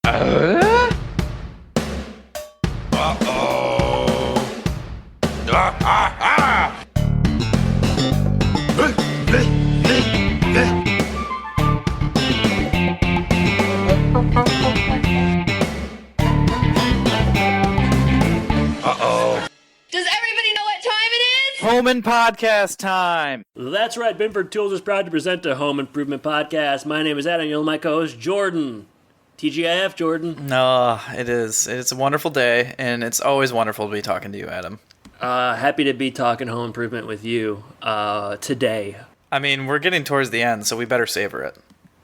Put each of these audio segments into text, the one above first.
Home Impodcast time. That's right. Binford Tools is proud to present a Home Improvement Podcast. My name is Adam. You're my co-host, Jordan. TGIF, Jordan. No, it is. It's a wonderful day, and it's always wonderful to be talking to you, Adam. Happy to be talking Home Improvement with you today. I mean, we're getting towards the end, so we better savor it.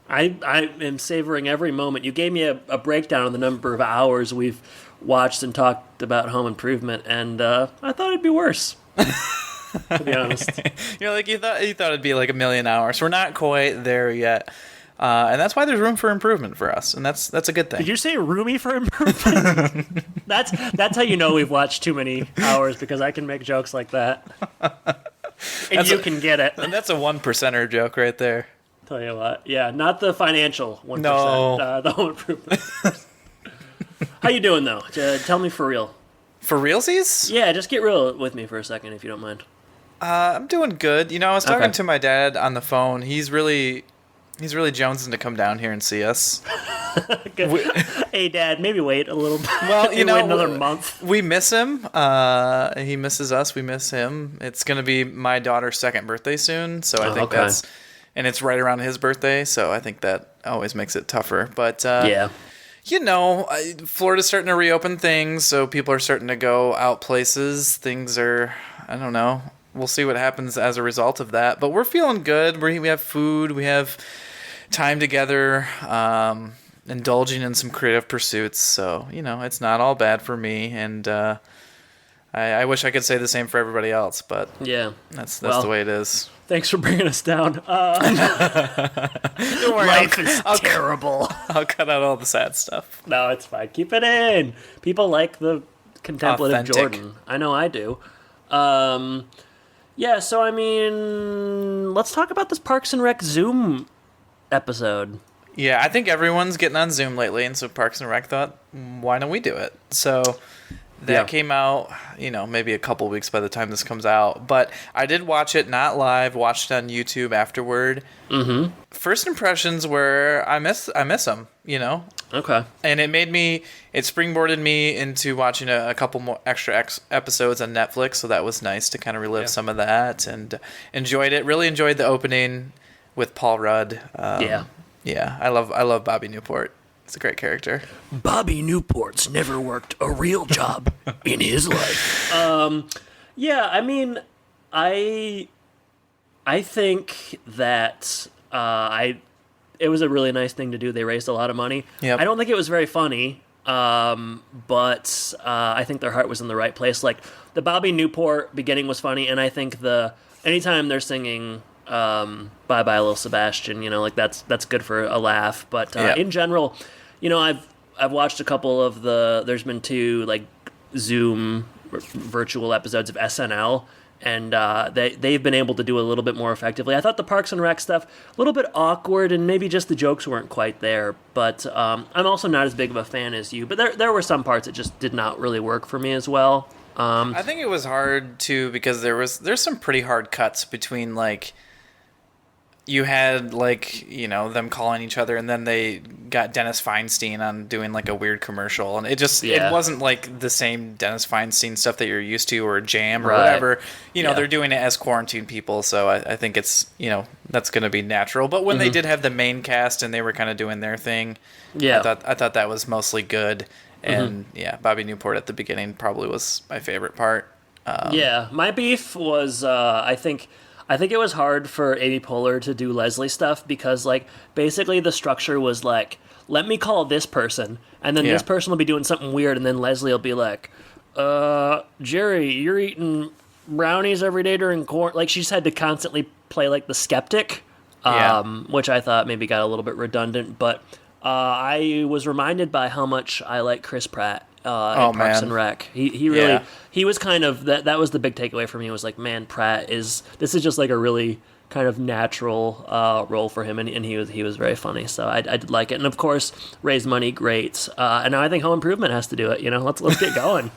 I am savoring every moment. You gave me a breakdown of the number of hours we've watched and talked about Home Improvement, and I thought it'd be worse. To be honest. You're like, you thought it'd be like 1 million hours. We're not quite there yet. And that's why there's room for improvement for us. And that's a good thing. Did you say roomy for improvement? That's how you know we've watched too many hours, because I can make jokes like that. And you can get it. And that's a 1%er joke right there. Tell you what. Yeah, not the financial 1%. No. The home improvement. How you doing, though? Tell me for real. For realsies? Yeah, just get real with me for a second, if you don't mind. I'm doing good. You know, I was talking to my dad on the phone. He's really jonesing to come down here and see us. Hey, Dad, maybe wait a little bit. Well, you know, wait another month. We miss him. He misses us. We miss him. It's going to be my daughter's second birthday soon, so I think that's... And it's right around his birthday, so I think that always makes it tougher. But, yeah. You know, Florida's starting to reopen things, so people are starting to go out places. Things are, I don't know. We'll see what happens as a result of that. But we're feeling good. We have food. We have time together, indulging in some creative pursuits. So, you know, it's not all bad for me. And I wish I could say the same for everybody else. But yeah, that's the way it is. Thanks for bringing us down. Don't worry, life is terrible. I'll cut out all the sad stuff. No, it's fine. Keep it in. People like the contemplative Authentic. Jordan. I know I do. Yeah, so I mean, let's talk about this Parks and Rec Zoom episode. Yeah, I think everyone's getting on Zoom lately, and so Parks and Rec thought, why don't we do it? So that came out, you know, maybe a couple weeks by the time this comes out. But I did watch it, not live, watched it on YouTube afterward. Mm-hmm. First impressions were, I miss them, you know? Okay. And it springboarded me into watching a couple more extra episodes on Netflix, so that was nice to kind of relive some of that, and enjoyed it. Really enjoyed the opening with Paul Rudd. Yeah, I love Bobby Newport. It's a great character. Bobby Newport's never worked a real job in his life. Yeah, I mean, I think that it was a really nice thing to do. They raised a lot of money. Yep. I don't think it was very funny, but I think their heart was in the right place. Like, the Bobby Newport beginning was funny, and I think anytime they're singing Bye Bye Little Sebastian, you know, like that's good for a laugh. But in general, you know, I've watched a couple of there's been 2 like Zoom virtual episodes of SNL, and they've been able to do a little bit more effectively. I thought the Parks and Rec stuff a little bit awkward, and maybe just the jokes weren't quite there. But I'm also not as big of a fan as you. But there were some parts that just did not really work for me as well. I think it was hard too, because there's some pretty hard cuts between, like, you had, like, you know, them calling each other, and then they got Dennis Feinstein on doing like a weird commercial, and it wasn't like the same Dennis Feinstein stuff that you're used to, or Jam or whatever. You know, they're doing it as quarantine people, so I think it's, you know, that's going to be natural. But when they did have the main cast and they were kind of doing their thing, I thought that was mostly good. And Bobby Newport at the beginning probably was my favorite part. My beef was I think it was hard for Amy Poehler to do Leslie stuff, because, like, basically the structure was like, let me call this person, and then this person will be doing something weird, and then Leslie will be like, Jerry, you're eating brownies every day during quarantine. Like, she just had to constantly play like the skeptic, which I thought maybe got a little bit redundant. But I was reminded by how much I like Chris Pratt in Parks and Rec. He really he was kind of that was the big takeaway for me, was like, man, this is just like a really kind of natural role for him, and he was very funny. So I did like it, and of course, Raise Money, great. And now I think Home Improvement has to do it. Let's get going.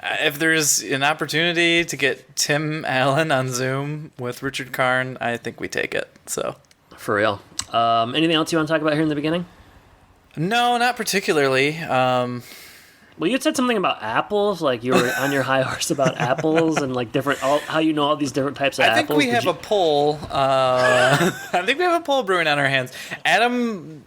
If there's an opportunity to get Tim Allen on Zoom with Richard Karn, I think we take it. So For real. Anything else you want to talk about here in the beginning? No, not particularly. Well, you had said something about apples, like you were on your high horse about apples and like how you know all these different types of apples. I think we have a poll. I think we have a poll brewing on our hands. Adam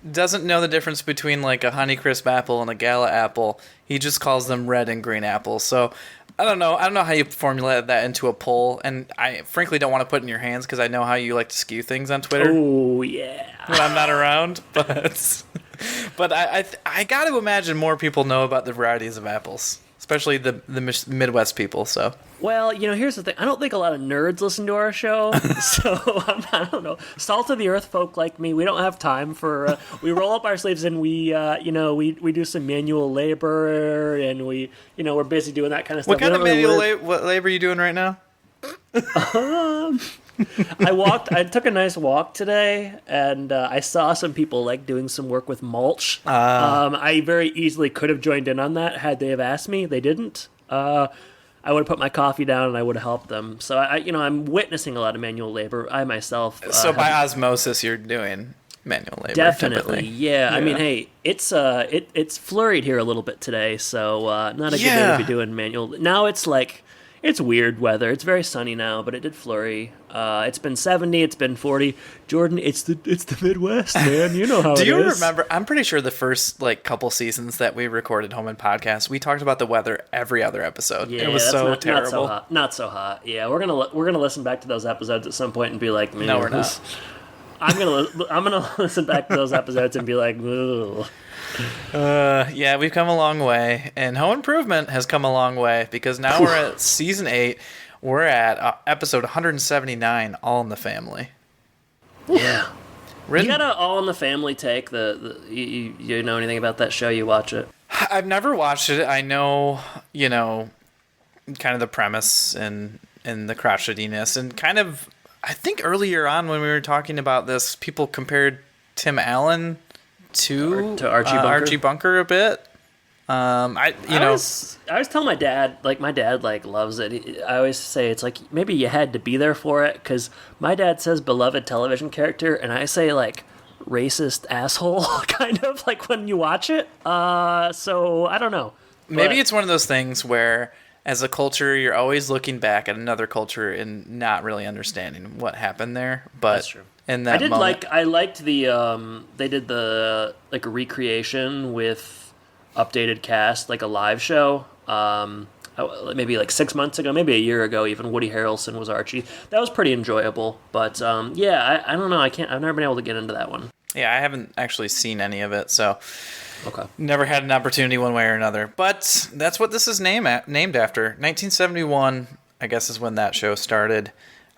doesn't know the difference between like a Honeycrisp apple and a Gala apple. He just calls them red and green apples. So I don't know how you formulate that into a poll, and I frankly don't want to put it in your hands because I know how you like to skew things on Twitter. Oh yeah. When I'm not around, but I got to imagine more people know about the varieties of apples, especially the Midwest people. So, well, here's the thing. I don't think a lot of nerds listen to our show, so I don't know. Salt of the earth folk like me, we don't have time for. We roll up our sleeves and we do some manual labor, and we're busy doing that kind of stuff. What kind of manual labor are you doing right now? I took a nice walk today, and I saw some people like doing some work with mulch. I very easily could have joined in on that had they have asked me. They didn't. I would have put my coffee down and I would have helped them. So I'm witnessing a lot of manual labor. I myself. So by osmosis, you're doing manual labor. Definitely, typically. yeah. I mean, hey, it's flurried here a little bit today, so not a good day to be doing manual. Now it's like. It's weird weather. It's very sunny now, but it did flurry. It's been 70. It's been 40. Jordan, it's the Midwest, man. You know how it is. Do you remember? I'm pretty sure the first couple seasons that we recorded Home Impodcast, we talked about the weather every other episode. Yeah, it was so terrible. Not so hot. Yeah, we're gonna listen back to those episodes at some point and be like, man, no, we're not. I'm gonna listen back to those episodes and be like, ugh. Yeah, we've come a long way, and Home Improvement has come a long way because now we're at season 8. We're at episode 179, All in the Family. Yeah, you got a All in the Family take. You know anything about that show? You watch it? I've never watched it. I know, kind of the premise and the crotchetiness, and kind of. I think earlier on when we were talking about this, people compared Tim Allen to Archie Bunker a bit. I always tell my dad, my dad loves it. I always say it's like maybe you had to be there for it, because my dad says beloved television character, and I say racist asshole kind of when you watch it. So I don't know. Maybe it's one of those things where as a culture you're always looking back at another culture and not really understanding what happened there. But that's true. In that moment, I liked the they did the recreation with updated cast, a live show. Maybe 6 months ago, maybe a year ago, even Woody Harrelson was Archie. That was pretty enjoyable. But yeah, I don't know. I've never been able to get into that one. Yeah, I haven't actually seen any of it, so okay. Never had an opportunity one way or another. But that's what this is named after. 1971, I guess, is when that show started.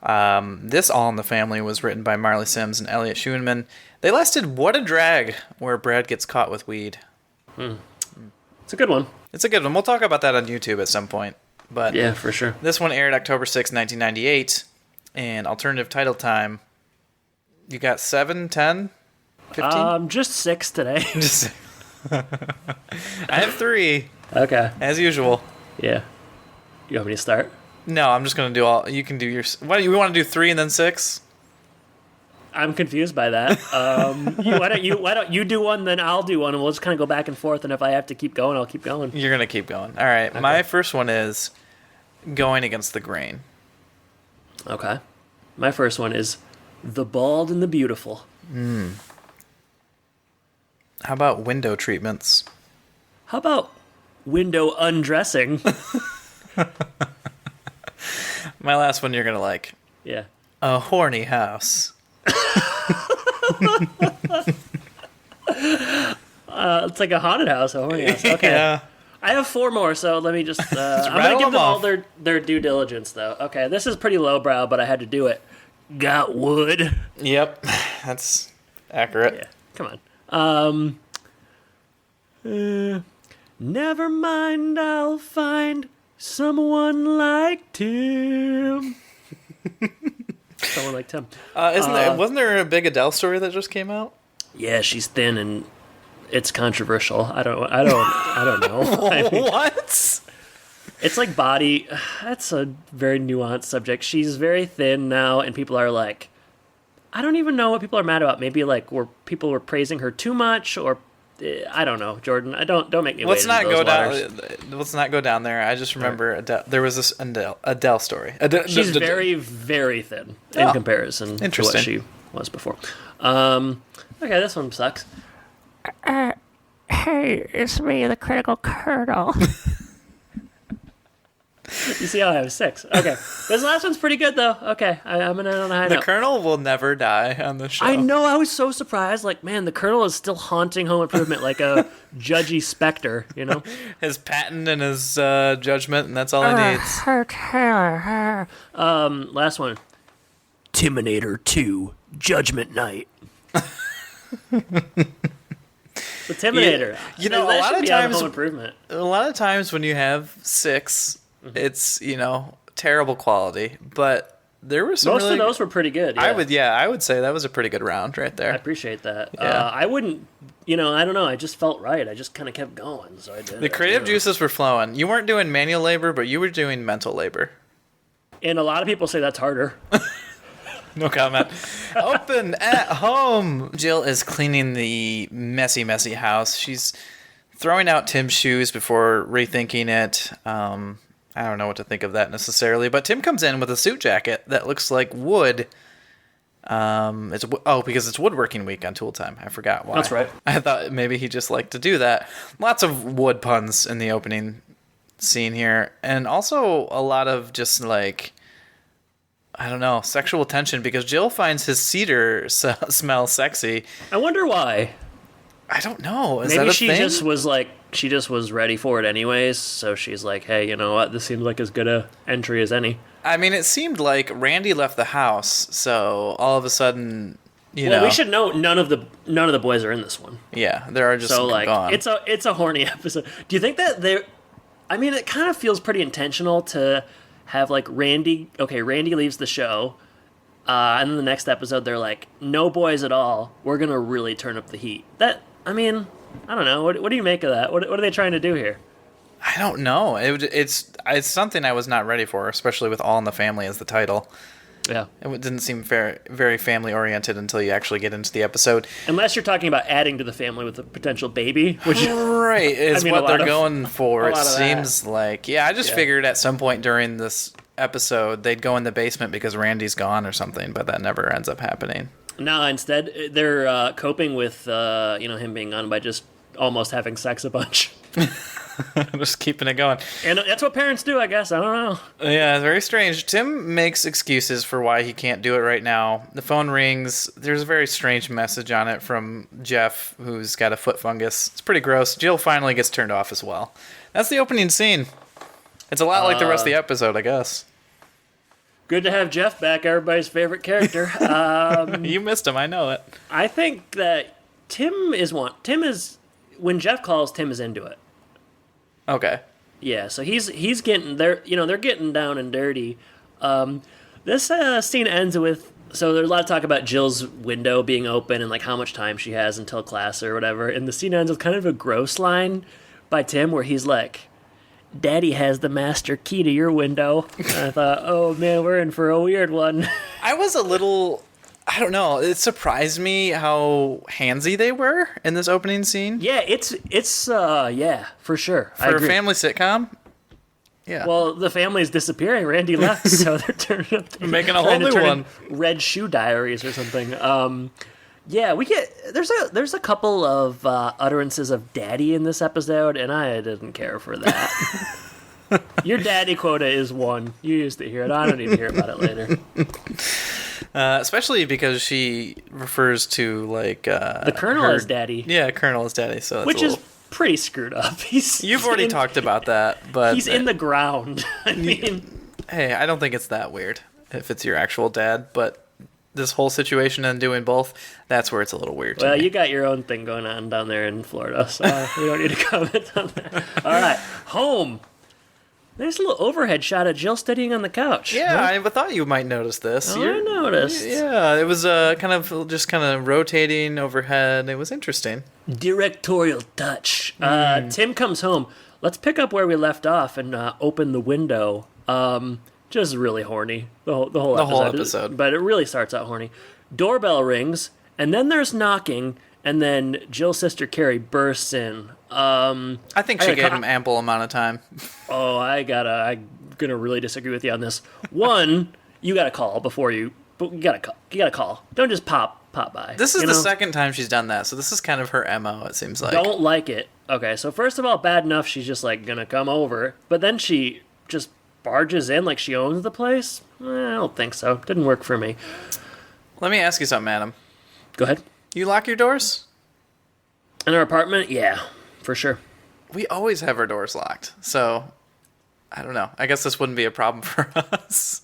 This All in the Family was written by Marley Sims and Elliot Schoenman. They lasted What a Drag, where Brad gets caught with weed. It's a good one. It's a good one. We'll talk about that on YouTube at some point. But yeah, for sure. This one aired October 6, 1998. And alternative title time, you got 7, 10, 15? Just 6 today. I have 3. Okay. As usual. Yeah. You want me to start? No, I'm just going to do all... You can do your... What, you want to do 3 and then 6? I'm confused by that. Why don't you do one, then I'll do one, and we'll just kind of go back and forth, and if I have to keep going, I'll keep going. You're going to keep going. All right. Okay. My first one is Going Against the Grain. Okay. My first one is The Bald and the Beautiful. How about Window Treatments? How about Window Undressing? My last one you're going to like. Yeah. A Horny House. It's like a haunted house, a horny house. Okay. Yeah. I have 4 more, so let me just... I'm going to give them all their due diligence, though. Okay, this is pretty lowbrow, but I had to do it. Got wood. Yep, that's accurate. Yeah, come on. Never mind, I'll find someone like Tim. Someone like Tim. Wasn't there a big Adele story that just came out? Yeah, she's thin and it's controversial. I don't know. I mean, What? it's like body. That's a very nuanced subject. She's very thin now, and people are like, I don't even know what people are mad about. Maybe like people were praising her too much, or I don't know, Jordan. I don't make me. Let's wade not into go those down. waters. Let's not go down there. I just remember there was this Adele story. She's very, very thin in comparison to what she was before. Okay, this one sucks. Hey, it's me, the critical colonel. You see how I have 6. Okay. This last one's pretty good, though. Okay, I'm going to on a high The note. Colonel will never die on the show. I know, I was so surprised. Like, man, the Colonel is still haunting Home Improvement like a judgy specter, you know? His patent and his judgment, and that's all he needs. Her Taylor. Last one. Timinator 2, Judgment Night. The Timinator. You know, That a lot should of be on times, Home Improvement. when you have 6, it's terrible quality. But there were some. Most of those were pretty good. Yeah. I would say that was a pretty good round right I there. appreciate that. Yeah. I wouldn't, I don't know. I just felt right. I just kind of kept going, so I did. The creative juices were flowing. You weren't doing manual labor, but you were doing mental labor. And a lot of people say that's harder. No comment. Open at home. Jill is cleaning the messy, messy house. She's throwing out Tim's shoes before rethinking it. I don't know what to think of that necessarily, but Tim comes in with a suit jacket that looks like wood. Because it's woodworking week on Tool Time. I forgot why. That's right. I thought maybe he just liked to do that. Lots of wood puns in the opening scene here, and also a lot of just like, I don't know, sexual tension because Jill finds his cedar smell sexy. I wonder why. I don't know. Is Maybe that a she thing? just was ready for it anyways, so she's like, hey, you know what? This seems like as good a entry as any. I mean, it seemed like Randy left the house, so all of a sudden, you know. We should know none of the boys are in this one. Yeah, there are just So some like gone. it's a horny episode. Do you think that it kind of feels pretty intentional to have like Randy leaves the show, and then the next episode they're like, no boys at all. We're gonna really turn up the heat. I don't know. What do you make of that? What are they trying to do here? I don't know. It's something I was not ready for, especially with All in the Family as the title. Yeah. It didn't seem very family oriented until you actually get into the episode. Unless you're talking about adding to the family with a potential baby, which Right, is what they're going for. It seems like. Yeah, I just figured at some point during this episode they'd go in the basement because Randy's gone or something, but that never ends up happening. No, instead they're coping with him being gone by just almost having sex a bunch. Just keeping it going. And that's what parents do, I guess. I don't know. Yeah, very strange. Tim makes excuses for why he can't do it right now. The phone rings. There's a very strange message on it from Jeff, who's got a foot fungus. It's pretty gross. Jill finally gets turned off as well. That's the opening scene. It's a lot like the rest of the episode, I guess. Good to have Jeff back, everybody's favorite character. You missed him, I know it. I think that Tim is, when Jeff calls, Tim is into it. Okay. Yeah, so he's getting there. They're getting down and dirty. This scene ends with, so there's a lot of talk about Jill's window being open and like how much time she has until class or whatever. And the scene ends with kind of a gross line by Tim where he's like, "Daddy has the master key to your window." And I thought, oh man, we're in for a weird one. I was a little, I don't know, it surprised me how handsy they were in this opening scene. Yeah, it's for sure. For a family sitcom? Yeah. Well, the family's disappearing. Randy left, so they're turning up making a whole new one. Red Shoe Diaries or something. Yeah, we get there's a couple of utterances of daddy in this episode, and I didn't care for that. Your daddy quota is 1. You used to hear it. I don't need to hear about it later. Especially because she refers to like the Colonel as daddy. Yeah, Colonel as daddy. So that's which is pretty screwed up. You've already talked about that, but he's in the ground. I mean, hey, I don't think it's that weird if it's your actual dad, but this whole situation and doing both, that's where it's a little weird. Well, you got your own thing going on down there in Florida, so we don't need to comment on that. All right, home. There's a little overhead shot of Jill studying on the couch. Yeah, I thought you might notice this. Oh, I noticed. Yeah, it was kind of rotating overhead. It was interesting. Directorial touch. Tim comes home. Let's pick up where we left off and open the window. Just really horny. The whole episode. But it really starts out horny. Doorbell rings, and then there's knocking, and then Jill's sister Carrie bursts in. I think she gave him ample amount of time. Oh, I'm gonna really disagree with you on this. One, you gotta call before you gotta call. Don't just pop by. This is the second time she's done that, so this is kind of her MO, it seems like. Don't like it. Okay, so first of all, bad enough she's just like gonna come over, but then she just barges in like she owns the place. I don't think so. Didn't work for me. Let me ask you something, Adam. Go ahead. You lock your doors? In our apartment? Yeah, for sure. We always have our doors locked, so I don't know. I guess this wouldn't be a problem for us.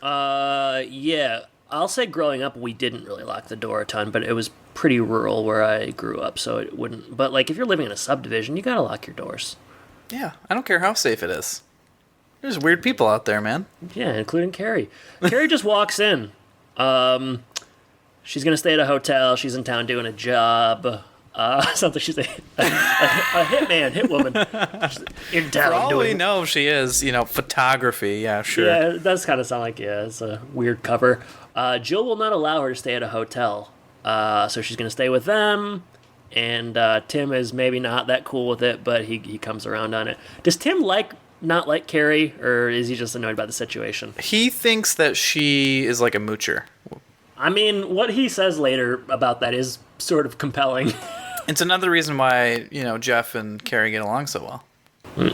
Yeah. I'll say growing up, we didn't really lock the door a ton, but it was pretty rural where I grew up, so it wouldn't. But, like, if you're living in a subdivision, you gotta lock your doors. Yeah, I don't care how safe it is. There's weird people out there, man. Yeah, including Carrie. Carrie just walks in. She's gonna stay at a hotel. She's in town doing a job. Sounds like she's a hit woman. She's in town. For all we know, she is, photography. Yeah, sure. Yeah, it does kind of sound like, it's a weird cover. Jill will not allow her to stay at a hotel. So she's going to stay with them. And Tim is maybe not that cool with it, but he comes around on it. Does Tim not like Carrie, or is he just annoyed by the situation? He thinks that she is like a moocher. I mean, what he says later about that is sort of compelling. It's another reason why, Jeff and Carrie get along so well.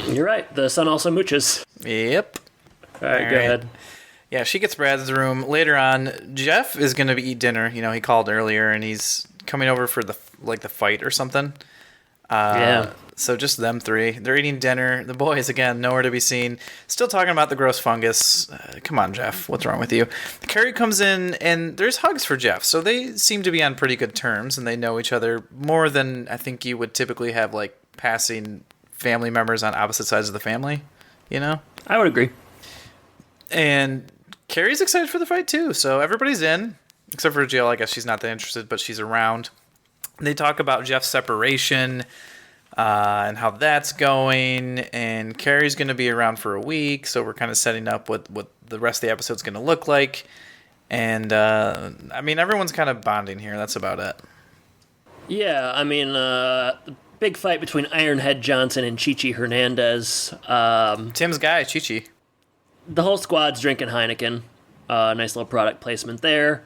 You're right. The son also mooches. Yep. All right, go ahead. Yeah, she gets Brad's room. Later on, Jeff is going to eat dinner. He called earlier, and he's coming over for the fight or something. Yeah. So just them three. They're eating dinner. The boys, again, nowhere to be seen. Still talking about the gross fungus. Come on, Jeff. What's wrong with you? Carrie comes in, and there's hugs for Jeff. So they seem to be on pretty good terms, and they know each other more than I think you would typically have, like, passing family members on opposite sides of the family, I would agree. And Carrie's excited for the fight, too. So everybody's in, except for Jill. I guess she's not that interested, but she's around. They talk about Jeff's separation and how that's going. And Carrie's going to be around for a week, so we're kind of setting up what the rest of the episode's going to look like. And, everyone's kind of bonding here. That's about it. Yeah, the big fight between Ironhead Johnson and Chichi Hernandez. Tim's guy, Chichi. The whole squad's drinking Heineken. Nice little product placement there.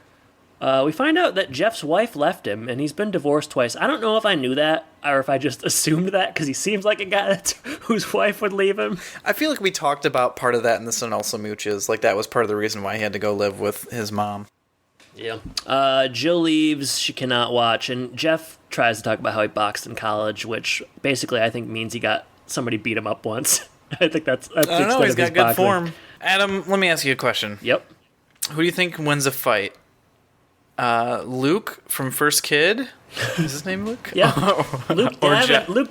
We find out that Jeff's wife left him, and he's been divorced twice. I don't know if I knew that, or if I just assumed that, because he seems like a guy whose wife would leave him. I feel like we talked about part of that in the Son Also Mooches. Like, that was part of the reason why he had to go live with his mom. Yeah. Jill leaves. She cannot watch, and Jeff tries to talk about how he boxed in college, which basically I think means he got somebody beat him up once. I think that's I don't know, he's got good boxing form. Adam, let me ask you a question. Yep. Who do you think wins a fight? Luke from First Kid? Is his name Luke? Yeah. Luke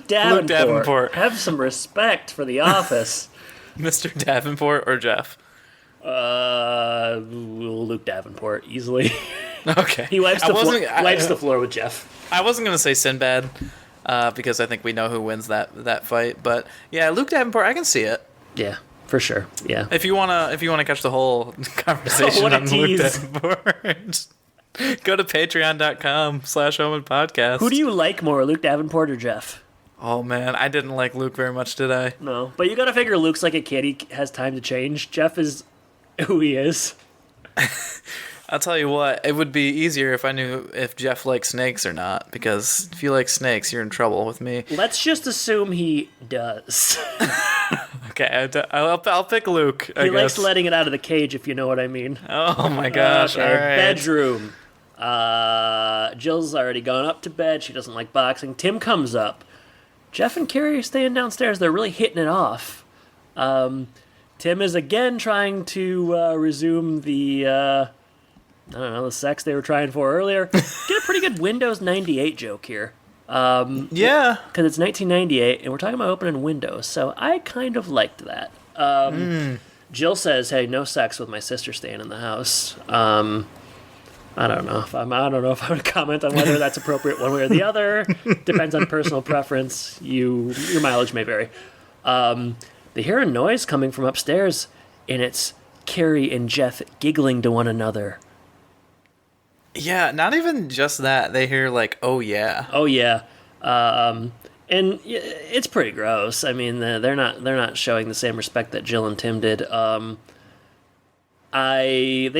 Davenport. Have some respect for The Office. Mr. Davenport or Jeff? Luke Davenport, easily. Okay. He wipes the floor with Jeff. I wasn't going to say Sinbad, because I think we know who wins that fight. But, yeah, Luke Davenport, I can see it. Yeah. For sure, yeah. If you wanna catch the whole conversation on Luke Davenport, go to patreon.com/Home Impodcast. Who do you like more, Luke Davenport or Jeff? Oh man, I didn't like Luke very much, did I? No, but you gotta figure Luke's like a kid; he has time to change. Jeff is who he is. I'll tell you what, it would be easier if I knew if Jeff likes snakes or not, because if you like snakes, you're in trouble with me. Let's just assume he does. Okay, I'll pick Luke, I guess. He likes letting it out of the cage, if you know what I mean. Oh my gosh, okay. All right. Bedroom. Jill's already gone up to bed. She doesn't like boxing. Tim comes up. Jeff and Carrie are staying downstairs. They're really hitting it off. Tim is again trying to resume the sex they were trying for earlier. Get a pretty good Windows 98 joke here. Yeah. Because it's 1998, and we're talking about opening Windows, so I kind of liked that. Jill says, "Hey, no sex with my sister staying in the house." I don't know if I'm going to comment on whether that's appropriate one way or the other. Depends on personal preference. Your mileage may vary. They hear a noise coming from upstairs, and it's Carrie and Jeff giggling to one another. Yeah, not even just that. They hear like, "Oh yeah." Oh yeah, and it's pretty gross. I mean, they're not showing the same respect that Jill and Tim did. They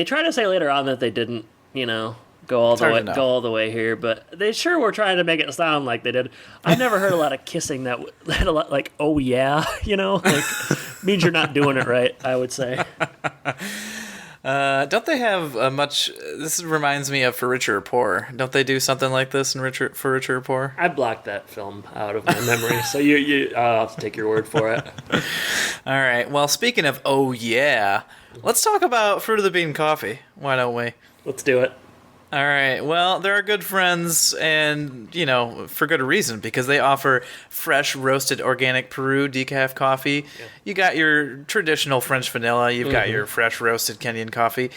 try to say later on that they didn't, go all the way here, but they sure were trying to make it sound like they did. I've never heard a lot of kissing that had a lot like, "Oh yeah," like means you're not doing it right, I would say. Don't they have much? This reminds me of For Richer or Poor. Don't they do something like this in For Richer or Poor? I blocked that film out of my memory, so I'll have to take your word for it. All right. Well, speaking of "oh yeah," let's talk about Fruit of the Bean coffee. Why don't we? Let's do it. All right. Well, they're good friends, and, for good reason, because they offer fresh, roasted, organic Peru decaf coffee. Yeah. You got your traditional French vanilla. You've got your fresh, roasted Kenyan coffee.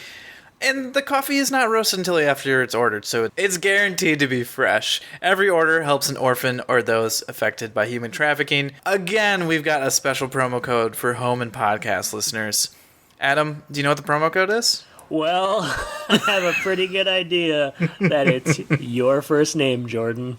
And the coffee is not roasted until after it's ordered, so it's guaranteed to be fresh. Every order helps an orphan or those affected by human trafficking. Again, we've got a special promo code for Home Impodcast listeners. Adam, do you know what the promo code is? Well, I have a pretty good idea that it's your first name, Jordan.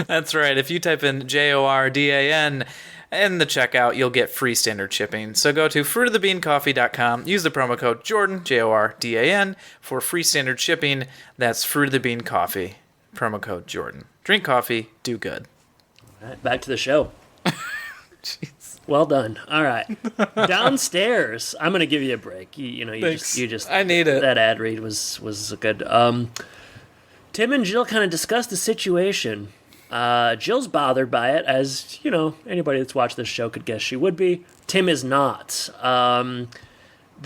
That's right. If you type in JORDAN in the checkout, you'll get free standard shipping. So go to fruitofthebeancoffee.com, use the promo code Jordan, JORDAN, for free standard shipping. That's Fruit of the Bean Coffee, promo code Jordan. Drink coffee, do good. All right, back to the show. Jeez. Well done. All right. Downstairs. I'm going to give you a break. You just. I need it. That ad read was good. Tim and Jill kind of discussed the situation. Jill's bothered by it, as anybody that's watched this show could guess she would be. Tim is not. The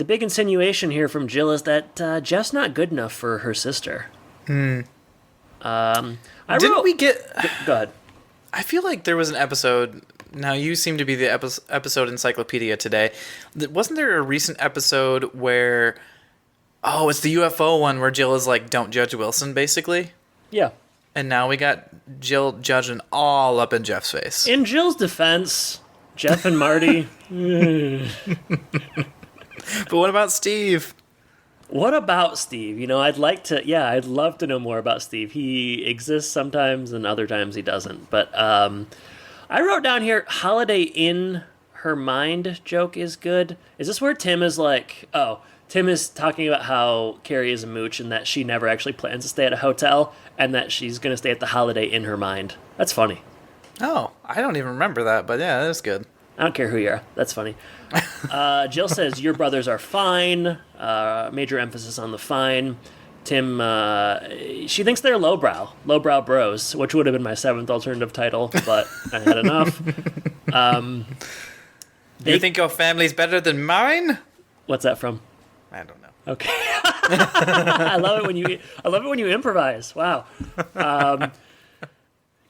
big insinuation here from Jill is that Jeff's not good enough for her sister. Didn't we get? Go ahead. I feel like there was an episode. Now, you seem to be the episode encyclopedia today. Wasn't there a recent episode where... Oh, it's the UFO one where Jill is like, "Don't judge Wilson," basically? Yeah. And now we got Jill judging all up in Jeff's face. In Jill's defense, Jeff and Marty... But what about Steve? What about Steve? I'd love to know more about Steve. He exists sometimes and other times he doesn't. But I wrote down here, "Holiday in her mind" joke is good. Is this where Tim is like, Tim is talking about how Carrie is a mooch and that she never actually plans to stay at a hotel and that she's going to stay at the Holiday in her mind. That's funny. Oh, I don't even remember that, but yeah, that's good. I don't care who you are. That's funny. Jill says, "Your brothers are fine." Major emphasis on the fine. Tim, she thinks they're lowbrow bros, which would have been my 7th alternative title, but I had enough. You think your family's better than mine? What's that from? I don't know. Okay. I love it when you improvise. Wow.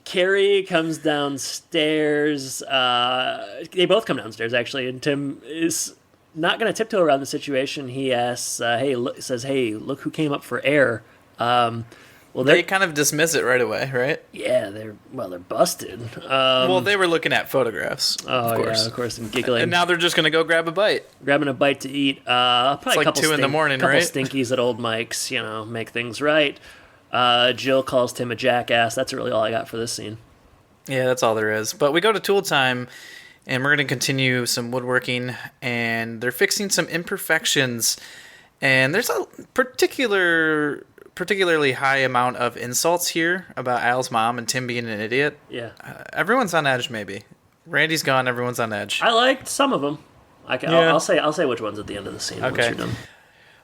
Carrie comes downstairs. They both come downstairs, actually, and Tim is not going to tiptoe around the situation. He asks, "Hey, look who came up for air." They kind of dismiss it right away, right? Yeah, they're busted. They were looking at photographs, of course. Yeah, of course, and giggling. And now they're just going to go grab a bite. Grabbing a bite to eat. Probably it's like 2 in the morning, right? Couple stinkies at old Mike's, make things right. Jill calls Tim a jackass. That's really all I got for this scene. Yeah, that's all there is. But we go to tool time, and we're going to continue some woodworking, and they're fixing some imperfections. And there's a particularly high amount of insults here about Al's mom and Tim being an idiot. Yeah. Everyone's on edge, maybe. Randy's gone, everyone's on edge. I liked some of them. I'll say which ones at the end of the scene. Okay. Once you're done.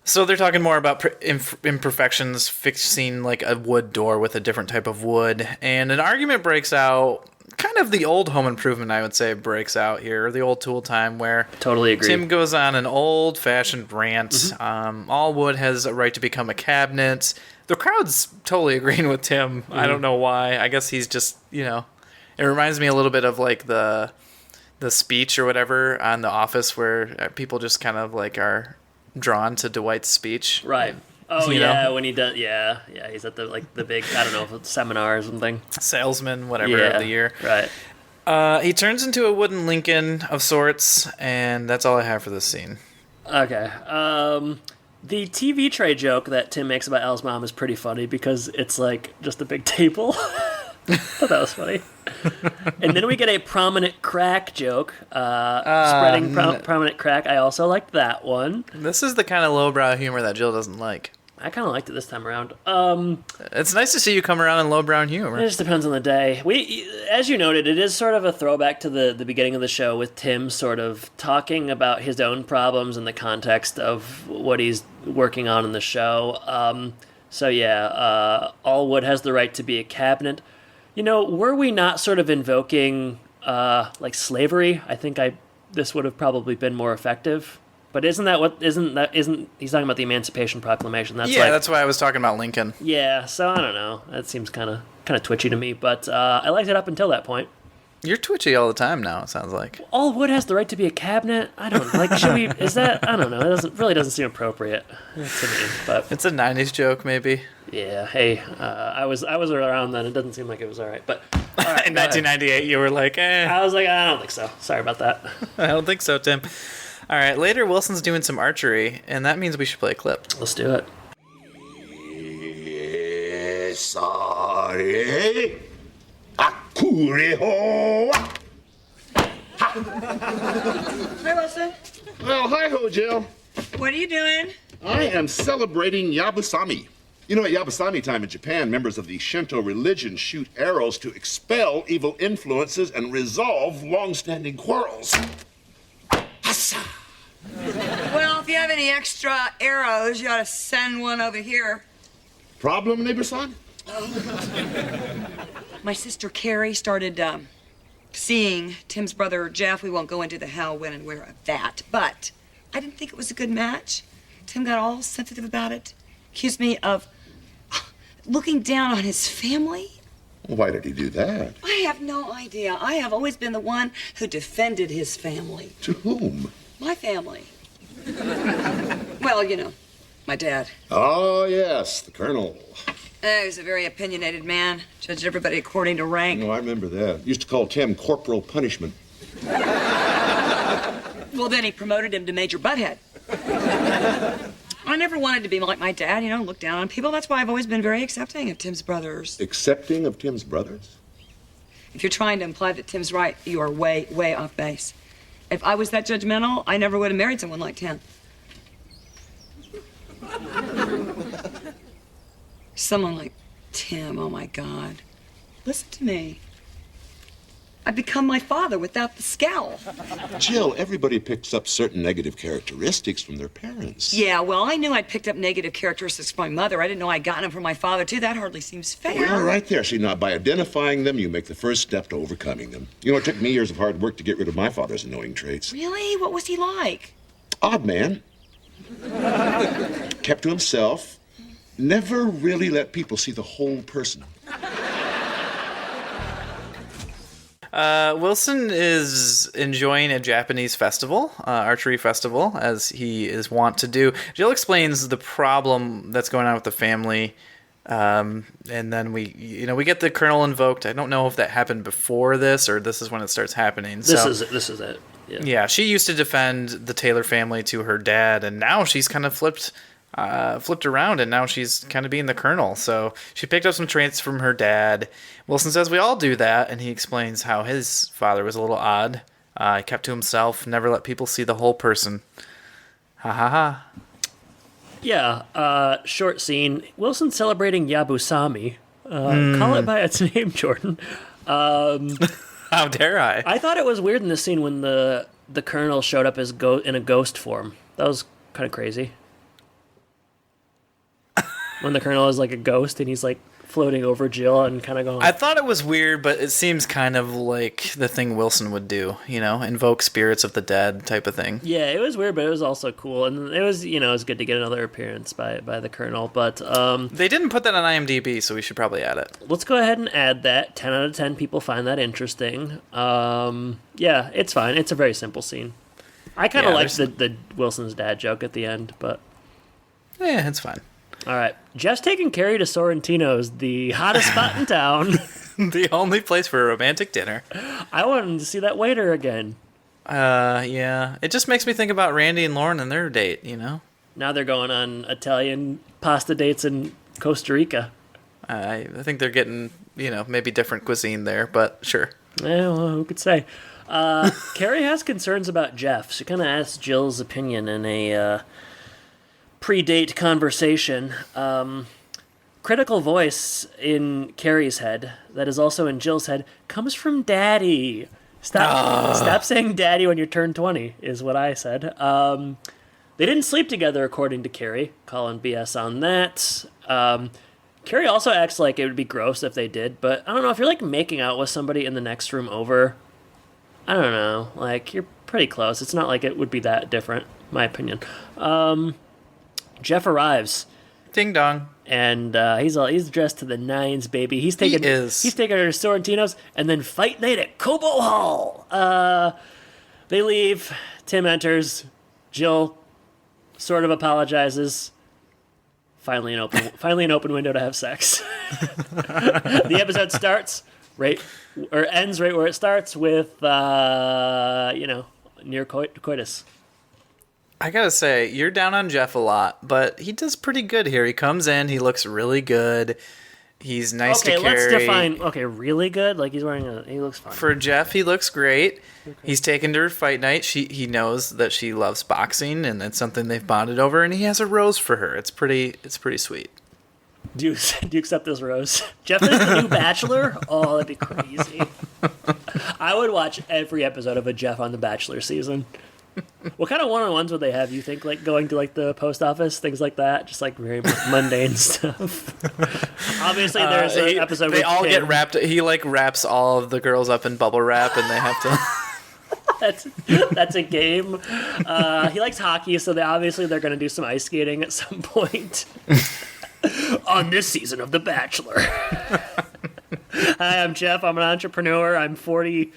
So they're talking more about imperfections, fixing like a wood door with a different type of wood, and an argument breaks out. Kind of the old Home Improvement, I would say, breaks out here, the old tool time, where totally agree. Tim goes on an old-fashioned rant. Mm-hmm. All wood has a right to become a cabinet. The crowd's totally agreeing with Tim. Mm-hmm. I don't know why. I guess he's just, it reminds me a little bit of like the the speech or whatever on The Office where people just kind of like are drawn to Dwight's speech. Right. Oh, You yeah, know? when he does, yeah, he's at the big, I don't know, if it's seminar or something. Salesman, whatever, Yeah, of the year. right. He turns into a wooden Lincoln of sorts, and that's all I have for this scene. Okay. The TV tray joke that Tim makes about Al's mom is pretty funny because it's like just a big table. I thought that was funny. And then we get a prominent crack joke. Spreading prominent crack. I also liked that one. This is the kind of lowbrow humor that Jill doesn't like. I kind of liked it this time around. It's nice to see you come around in lowbrow humor. It just depends on the day. As you noted, it is sort of a throwback to the beginning of the show with Tim sort of talking about his own problems in the context of what he's working on in the show. So yeah, all wood has the right to be a cabinet. You know, were we not sort of invoking like slavery? I think this would have probably been more effective. But isn't he's talking about the Emancipation Proclamation? That's why I was talking about Lincoln. Yeah, so I don't know. That seems kind of twitchy to me, but I liked it up until that point. You're twitchy all the time now, it sounds like. All wood has the right to be a cabinet. I don't like. Should we? Is that? I don't know. It doesn't seem appropriate to me. But It's a '90s joke, maybe. yeah. Hey, I was around then. It doesn't seem like it was all right. But all right, In go ahead. 1998, you were like, I was like, I don't think so. Sorry about that. I don't think so, Tim. All right, later Wilson's doing some archery, and that means we should play a clip. Let's do it. Sorry. Akureho. Hi, Wilson. Well, hi-ho, Jill. What are you doing? I am celebrating Yabusami. You know, at Yabusami time in Japan, members of the Shinto religion shoot arrows to expel evil influences and resolve long-standing quarrels. Hassa! Well, if you have any extra arrows, you ought to send one over here. Problem, neighbor-son? My sister Carrie started seeing Tim's brother Jeff. We won't go into the how, when, and where of that, but I didn't think it was a good match. Tim got all sensitive about it, accused me of looking down on his family. Why did he do that? I have no idea. I have always been the one who defended his family. To whom? My family. Well, you know, my dad. Oh, yes, the colonel. He was a very opinionated man, judged everybody according to rank. Oh, I remember that. Used to call Tim Corporal Punishment. Well, then he promoted him to Major Butthead. I never wanted to be like my dad, you know, look down on people. That's why I've always been very accepting of Tim's brothers. Accepting of Tim's brothers? If you're trying to imply that Tim's right, you are way, way off base. If I was that judgmental, I never would have married someone like Tim. Someone like Tim, oh my God. Listen to me. I've become my father without the scowl. Jill, everybody picks up certain negative characteristics from their parents. Yeah, well, I knew I'd picked up negative characteristics from my mother. I didn't know I'd gotten them from my father, too. That hardly seems fair. Well, right there. See, now, by identifying them, you make the first step to overcoming them. You know, it took me years of hard work to get rid of my father's annoying traits. Really? What was he like? Odd man. Kept to himself. Never really let people see the whole person. Wilson is enjoying a Japanese festival, archery festival, as he is wont to do. Jill explains the problem that's going on with the family, and then we get the colonel invoked. I don't know if that happened before this or this is when it starts happening. This is it. Yeah, she used to defend the Taylor family to her dad, and now she's kind of flipped around, and now she's kind of being the colonel. So she picked up some traits from her dad. Wilson says we all do that, and he explains how his father was a little odd. He kept to himself, never let people see the whole person. Ha ha ha. Yeah, short scene. Wilson celebrating Yabusami. Call it by its name, Jordan. How dare I? I thought it was weird in this scene when the colonel showed up as in a ghost form. That was kind of crazy. When the colonel is like a ghost and he's like floating over Jill and kind of going. I thought it was weird, but it seems kind of like the thing Wilson would do, invoke spirits of the dead type of thing. Yeah, it was weird, but it was also cool, and it was it was good to get another appearance by the Colonel. But they didn't put that on IMDb, so we should probably add it. Let's go ahead and add that. 10 out of 10 people find that interesting. Yeah, it's fine. It's a very simple scene. I kind of like the Wilson's dad joke at the end, but yeah, it's fine. All right, Jeff's taking Carrie to Sorrentino's, the hottest spot in town. The only place for a romantic dinner. I wanted to see that waiter again. Yeah. It just makes me think about Randy and Lauren and their date, Now they're going on Italian pasta dates in Costa Rica. I think they're getting, maybe different cuisine there, but sure. Yeah, well, who could say? Carrie has concerns about Jeff. She kind of asks Jill's opinion in a pre-date conversation. Critical voice in Carrie's head, that is also in Jill's head, comes from Daddy. Stop saying Daddy when you turn 20, is what I said. They didn't sleep together, according to Carrie. Calling BS on that. Carrie also acts like it would be gross if they did, but I don't know, if you're making out with somebody in the next room over, I don't know, you're pretty close. It's not like it would be that different, my opinion. Jeff arrives. Ding dong. And he's dressed to the nines, baby. He's taking her to Sorrentino's, and then fight night at Cobo Hall. They leave. Tim enters. Jill sort of apologizes. Finally an open window to have sex. The episode ends right where it starts with near coitus. I gotta say, you're down on Jeff a lot, but he does pretty good here. He comes in, he looks really good. He's nice to Carrie. Okay, let's define. Okay, really good. He looks fine. For Jeff, he looks great. Okay. He's taken to her fight night. He knows that she loves boxing, and it's something they've bonded over. And he has a rose for her. It's pretty sweet. Do you accept this rose? Jeff is the new Bachelor. Oh, that'd be crazy. I would watch every episode of a Jeff on the Bachelor season. What kind of one-on-ones would they have? You think going to the post office, things like that, just very mundane stuff. Obviously, there's an episode. They all get wrapped. He wraps all of the girls up in bubble wrap, and they have to. That's a game. He likes hockey, so they're going to do some ice skating at some point on this season of The Bachelor. Hi, I'm Jeff. I'm an entrepreneur. I'm 40.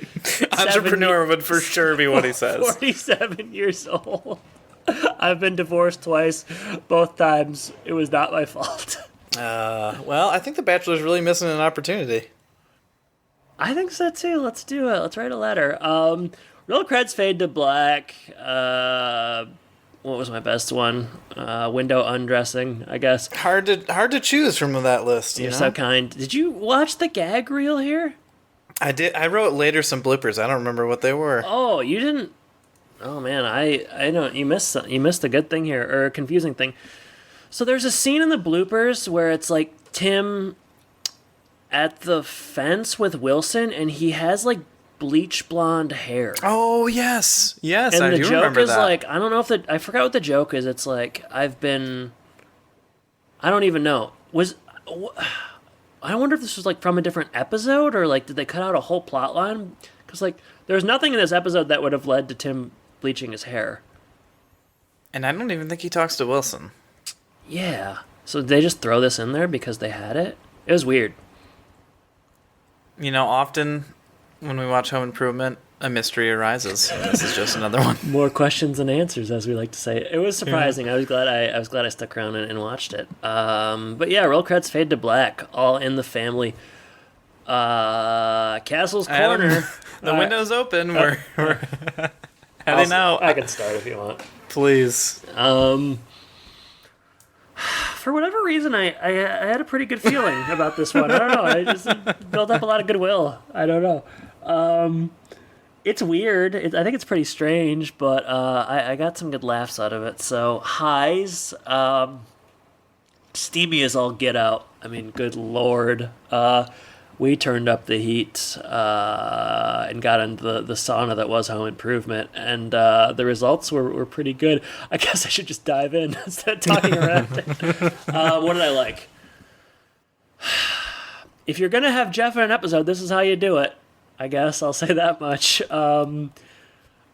Entrepreneur would for sure be what he says. 47 years old. I've been divorced twice. Both times, it was not my fault. Well, I think The Bachelor's really missing an opportunity. I think so too. Let's do it. Let's write a letter. Real creds fade to black. What was my best one? Window undressing, I guess. Hard to choose from that list. You're so kind. Did you watch the gag reel here? I did. I wrote later some bloopers. I don't remember what they were. Oh, you didn't. Oh man, I don't. You missed a good thing here, or a confusing thing. So there's a scene in the bloopers where it's Tim at the fence with Wilson, and he has bleach blonde hair. Oh yes, and I do remember that. And the joke is I don't know if I forgot what the joke is. It's I don't even know. I wonder if this was from a different episode, or did they cut out a whole plot line? Because there's nothing in this episode that would have led to Tim bleaching his hair. And I don't even think he talks to Wilson. Yeah. So did they just throw this in there because they had it? It was weird. Often when we watch Home Improvement, a mystery arises. And this is just another one. More questions than answers, as we like to say. It was surprising. Yeah. I was glad I stuck around and watched it. But yeah, roll credits fade to black. All in the family. Castle's Corner. The window's open. We're heading out. I can start if you want. Please. For whatever reason, I had a pretty good feeling about this one. I don't know. I just built up a lot of goodwill. I don't know. It's weird. I think it's pretty strange, but I got some good laughs out of it. So, highs. Steamy as all get out. I mean, good lord. We turned up the heat and got into the sauna that was Home Improvement, and the results were pretty good. I guess I should just dive in instead of talking around it. What did I like? if you're gonna have Jeff in an episode, this is how you do it. I guess I'll say that much. I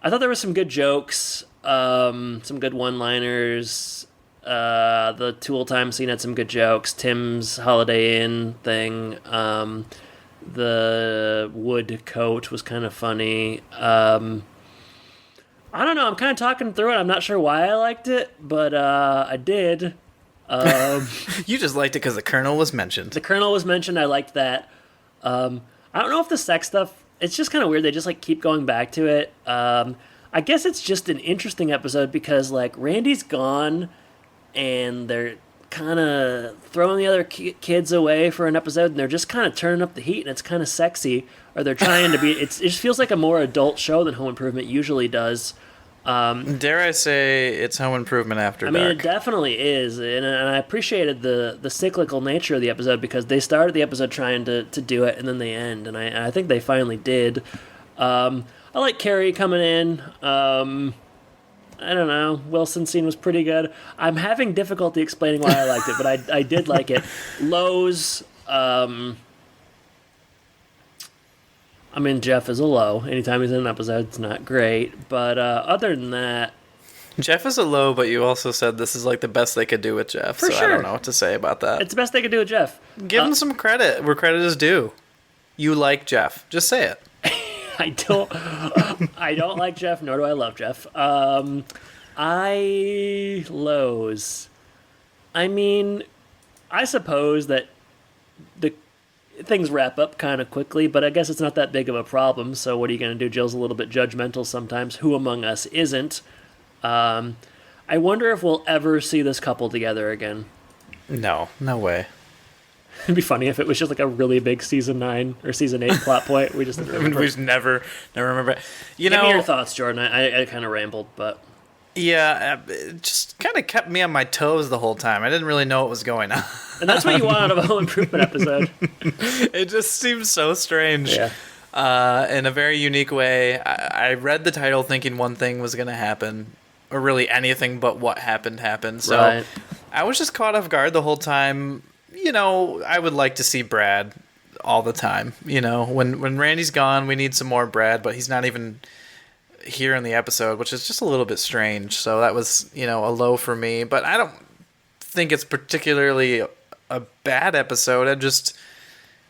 thought there were some good jokes, some good one-liners. The Tool Time scene had some good jokes. Tim's Holiday Inn thing. The wood coat was kind of funny. I don't know. I'm kind of talking through it. I'm not sure why I liked it, but I did. You just liked it because the Colonel was mentioned. The Colonel was mentioned. I liked that. I don't know if the sex stuff, it's just kind of weird. They just like keep going back to it. I guess it's just an interesting episode because like Randy's gone and they're kind of throwing the other kids away for an episode and they're just kind of turning up the heat and it's kind of sexy, or they're trying to be, it just feels like a more adult show than Home Improvement usually does. Dare I say it's Home Improvement After Dark. I mean, it definitely is, and I appreciated the cyclical nature of the episode because they started the episode trying to do it, and then they end, and I think they finally did. I like Carrie coming in. I don't know. Wilson's scene was pretty good. I'm having difficulty explaining why I liked it, but I did like it. Lowe's, I mean, Jeff is a low. Anytime he's in an episode, it's not great. But other than that... Jeff is a low, but you also said this is like the best they could do with Jeff. For so sure. I don't know what to say about that. It's the best they could do with Jeff. Give him some credit where credit is due. You like Jeff. Just say it. I don't like Jeff, nor do I love Jeff. Lowe's. I mean, I suppose that the things wrap up kind of quickly, but I guess it's not that big of a problem, so what are you going to do? Jill's a little bit judgmental sometimes. Who among us isn't? I wonder if we'll ever see this couple together again. No way. It'd be funny if it was just like a really big season 9 or season 8 plot point. We just We just never remember. Give me your thoughts, Jordan. I kind of rambled, but... Yeah, it just kind of kept me on my toes the whole time. I didn't really know what was going on. And that's what you want out of a Home Improvement episode. It just seems so strange. Yeah. In a very unique way. I read the title thinking one thing was going to happen, or really anything but what happened. So right. I was just caught off guard the whole time. You know, I would like to see Brad all the time. You know, when Randy's gone, we need some more Brad, but he's not even here in the episode, which is just a little bit strange. So that was, a low for me. But I don't think it's particularly a bad episode.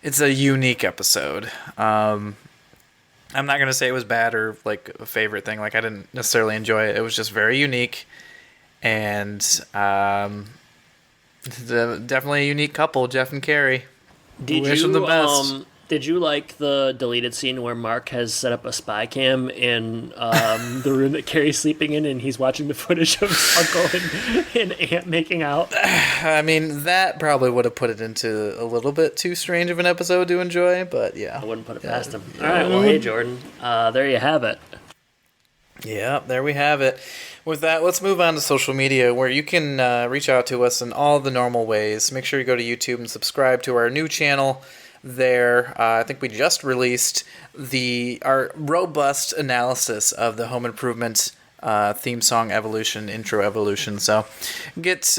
It's a unique episode. I'm not going to say it was bad or like a favorite thing. Like I didn't necessarily enjoy it. It was just very unique. And definitely a unique couple, Jeff and Carrie. Wish them the best. Did you like the deleted scene where Mark has set up a spy cam in the room that Carrie's sleeping in, and he's watching the footage of his uncle and aunt making out? I mean, that probably would have put it into a little bit too strange of an episode to enjoy, but yeah. I wouldn't put it past him. All right, well, hey, Jordan. There you have it. Yeah, there we have it. With that, let's move on to social media, where you can reach out to us in all the normal ways. Make sure you go to YouTube and subscribe to our new channel there. I think we just released our robust analysis of the Home Improvement theme song evolution, intro evolution. So watch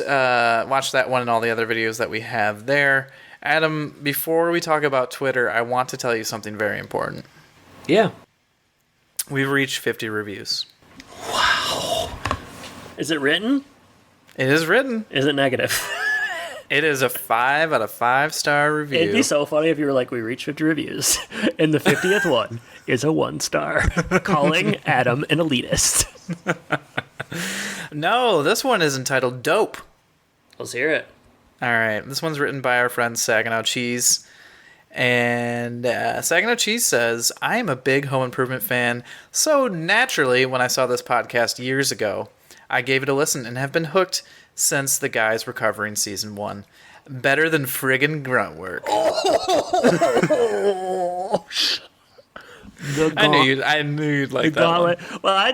that one and all the other videos that we have there. Adam, before we talk about Twitter, I want to tell you something very important. Yeah. We've reached 50 reviews. Wow. Is it written? It is written. Is it negative? It is a 5 out of 5-star review. It'd be so funny if you were like, we reached 50 reviews, and the 50th one is a 1-star, calling Adam an elitist. No, this one is entitled Dope. Let's hear it. All right, this one's written by our friend Saginaw Cheese. And Saginaw Cheese says, I am a big Home Improvement fan, so naturally, when I saw this podcast years ago, I gave it a listen and have been hooked since the guys were covering season 1. Better than friggin' grunt work. I knew you'd like that one. Well,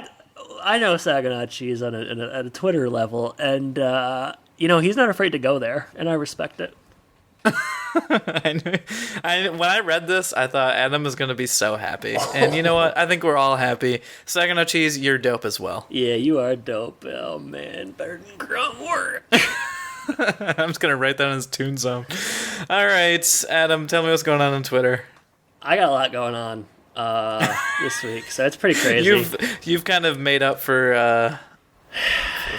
I know Saginaw Cheese at a Twitter level, and he's not afraid to go there, and I respect it. When I read this, I thought Adam is going to be so happy. And you know what? I think we're all happy. Saginaw Cheese, you're dope as well. Yeah, you are dope. Oh, man. Better than grunt work. I'm just gonna write that in his tune song. All right, Adam, tell me what's going on Twitter. I got a lot going on this week, so it's pretty crazy. You've kind of made up for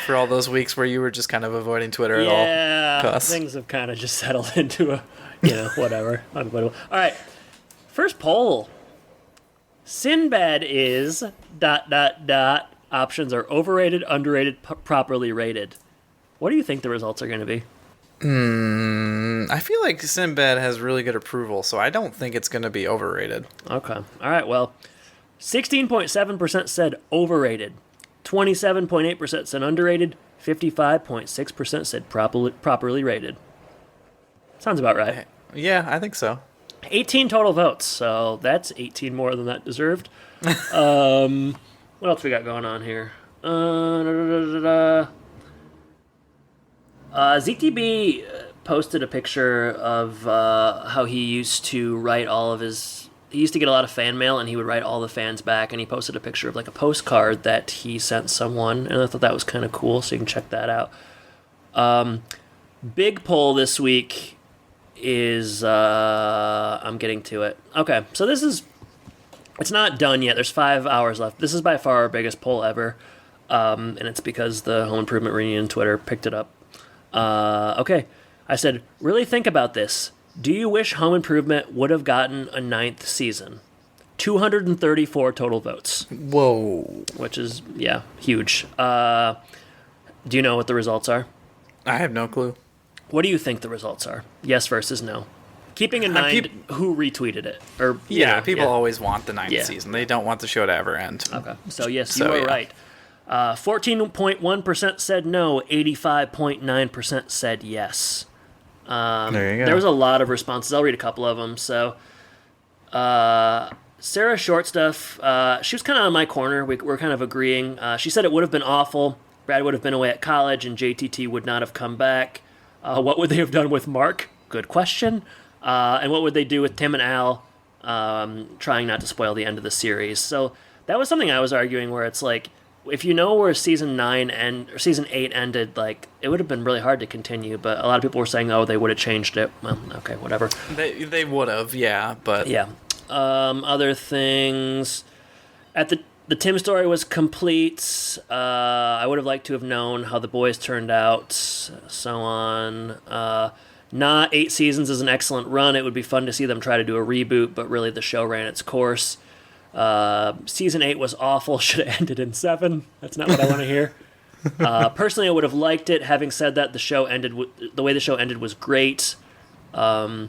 all those weeks where you were just kind of avoiding Twitter at all. Yeah, things have kind of just settled into a, whatever. Unavoidable. All right, first poll. Sinbad is ... Options are overrated, underrated, properly rated. What do you think the results are going to be? I feel like Sinbad has really good approval, so I don't think it's going to be overrated. Okay. All right, well, 16.7% said overrated. 27.8% said underrated. 55.6% said properly rated. Sounds about right. Yeah, I think so. 18 total votes, so that's 18 more than that deserved. What else we got going on here? ZTB posted a picture of how he used to write all of his... He used to get a lot of fan mail, and he would write all the fans back, and he posted a picture of like a postcard that he sent someone, and I thought that was kind of cool, so you can check that out. Big poll this week is... I'm getting to it. Okay, so this is... It's not done yet. There's 5 hours left. This is by far our biggest poll ever, and it's because the Home Improvement Reunion Twitter picked it up. Okay, I said, really think about this. Do you wish Home Improvement would have gotten a 9th season? 234 total votes. Whoa. Which is, yeah, huge. Do you know what the results are? I have no clue. What do you think the results are? Yes versus no. Keeping in mind who retweeted it. Or people always want the 9th season. They don't want the show to ever end. Okay, so yes, you are right. 14.1% said no, 85.9% said yes. There you go. There was a lot of responses. I'll read a couple of them. So, Sarah Shortstuff, she was kind of on my corner. We're kind of agreeing. She said it would have been awful. Brad would have been away at college, and JTT would not have come back. What would they have done with Mark? Good question. And what would they do with Tim and Al, trying not to spoil the end of the series? So that was something I was arguing, where it's like, if you know where season 8 ended, like, it would have been really hard to continue. But a lot of people were saying, oh, they would have changed it. Well, okay, whatever. They would have, yeah, but yeah. Other things, the Tim story was complete. I would have liked to have known how the boys turned out, so on. Not 8 seasons is an excellent run. It would be fun to see them try to do a reboot, but really the show ran its course. Season 8 was awful. Should have ended in 7. That's not what I want to hear. Personally, I would have liked it. Having said that, the way the show ended was great. A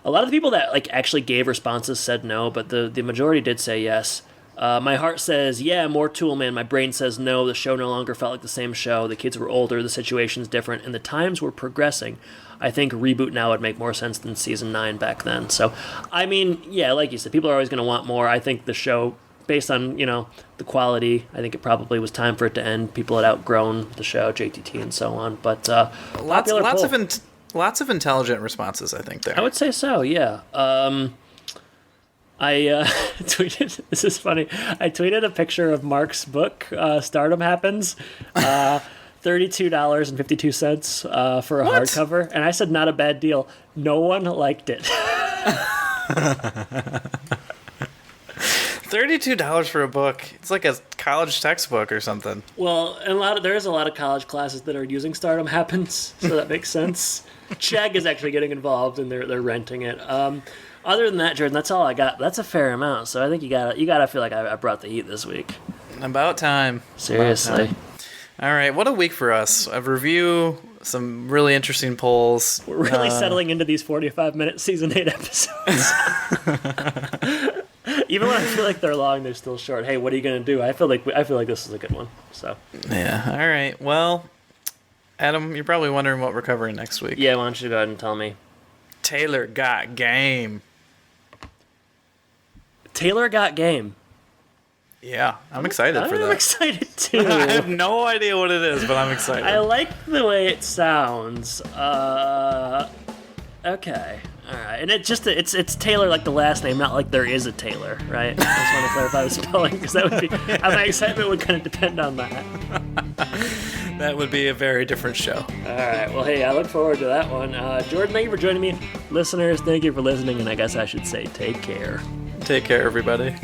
lot of the people that actually gave responses said no, but the majority did say yes. My heart says, yeah, more Toolman. My brain says no. The show no longer felt like the same show. The kids were older. The situation's different, and the times were progressing. I think reboot now would make more sense than season 9 back then. So, I mean, yeah, like you said, people are always going to want more. I think the show, based on, the quality, I think it probably was time for it to end. People had outgrown the show, JTT and so on. But lots of intelligent responses, I think, there. I would say so, yeah. I tweeted, this is funny, I tweeted a picture of Mark's book, Stardom Happens, $32.52 for a hardcover, and I said not a bad deal. No one liked it. $32 for a book. It's like a college textbook or something. Well, and there is a lot of college classes that are using Stardom Happens, so that makes sense. Chegg is actually getting involved, and they're renting it. Other than that, Jordan, that's all I got. That's a fair amount, so I think you gotta feel like I brought the heat this week. About time. Seriously. About time. All right, what a week for us. A review, some really interesting polls. We're really settling into these 45-minute season 8 episodes. Even when I feel like they're long, they're still short. Hey, what are you gonna do? I feel like this is a good one. So. Yeah. All right. Well, Adam, you're probably wondering what we're covering next week. Yeah. Why don't you go ahead and tell me? Taylor got game. Taylor got game. Yeah, I'm excited for that. I'm excited too. I have no idea what it is, but I'm excited. I like the way it sounds. Okay. All right. And it's Taylor like the last name, not like there is a Taylor, right? I just want to clarify the spelling, because that would be my excitement would kind of depend on that. That would be a very different show. All right. Well, hey, I look forward to that one. Jordan, thank you for joining me. Listeners, thank you for listening. And I guess I should say take care. Take care, everybody.